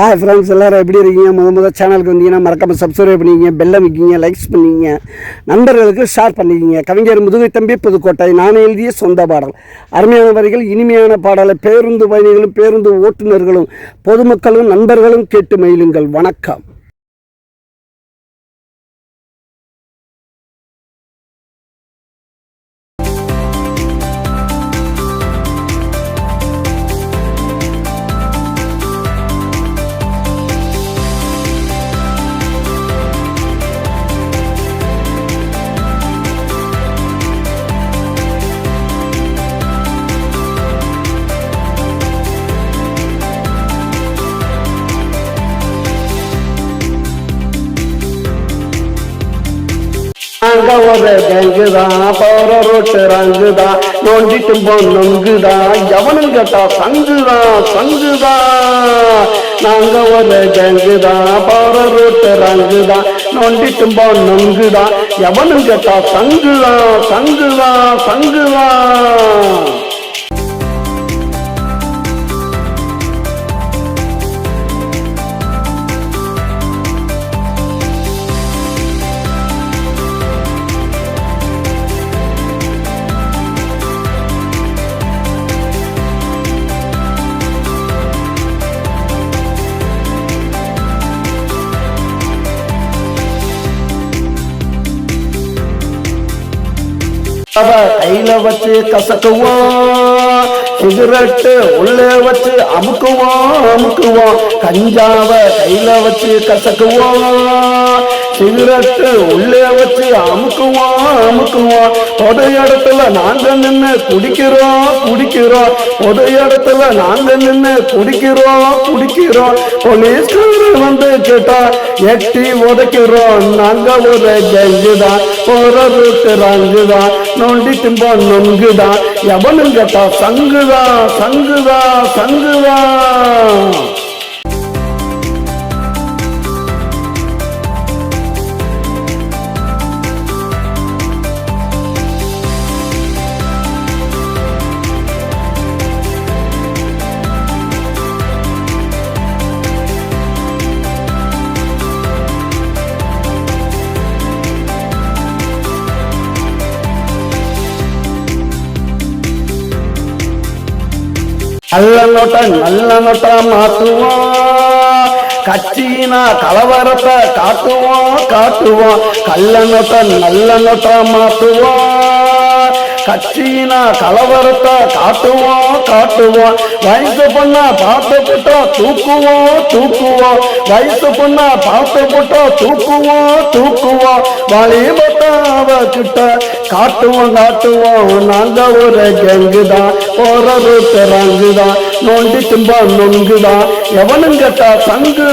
Hi friends, எல்லோரும் எப்படி இருக்கீங்க? முதல் சேனலுக்கு வந்தீங்கன்னா மறக்காமல் சப்ஸ்கிரைப் பண்ணிக்கிங்க, பெல்லை வைக்கிங்க, லைக்ஸ் பண்ணிக்கிங்க, நண்பர்களுக்கு ஷேர் பண்ணிக்கிங்க. கவிஞர் முதுகை தம்பி புதுக்கோட்டை. நான் எழுதிய சொந்த பாடல். அருமையான வரிகள், இனிமையான பாடலை பேருந்து பயணிகளும் பேருந்து ஓட்டுநர்களும் பொதுமக்களும் நண்பர்களும் கேட்டு மகிழுங்கள். வணக்கம். நாங்க ஒரு கேங்குதான், போற ரோட்டு ரங்குதான், நோண்டிட்டு நொங்குதான், எவனும் கேட்டா சங்குதான். நாங்க ஒரு கேங்குதான், போற ரோட்டு ரங்குதான், நோண்டிட்டு நொங்குதான், எவனும் கேட்டா சங்குதான். கையில வச்சு கசக்குவோம், சிகரெட்டு உள்ளே வச்சு அமுக்குவோம். கஞ்சாவ கையில வச்சு கசக்குவோம், சிகரெட்டு உள்ளே வச்சு அமுக்குவோம். பொது இடத்துல நாங்க நின்று குடிக்கிறோம். பொது இடத்துல நாங்க நின்று குடிக்கிறோம். போலீஸ்காரர் வந்து கேட்டா எட்டி உதைக்கிறோம். நாங்க ஒரு கேங்குதான், போற ரூட்டு ரங்குதான், நோண்டிட்டு நொங்குதான், எவனும் கேட்டா சங்குதான். நல்ல நோட்டா மாத்துவோம், கட்சினா கலவரத்தை காட்டுவோம். நல்ல நோட்டா மாத்துவோம், கட்சினா கலவரத்தை காட்டுவோம். வயசு பொண்ணா பார்த்து போட்டா தூக்குவோம். வயசு பொண்ணா பார்த்து போட்டா தூக்குவோம். வாலிபத்தாவ கிட்ட காட்டுவோம். நாங்க ஒரு கேங்குதான், போற ரூட்டு ரங்குதான், நோண்டி நொங்குதான், எவனும் கேட்டா சங்குதான்.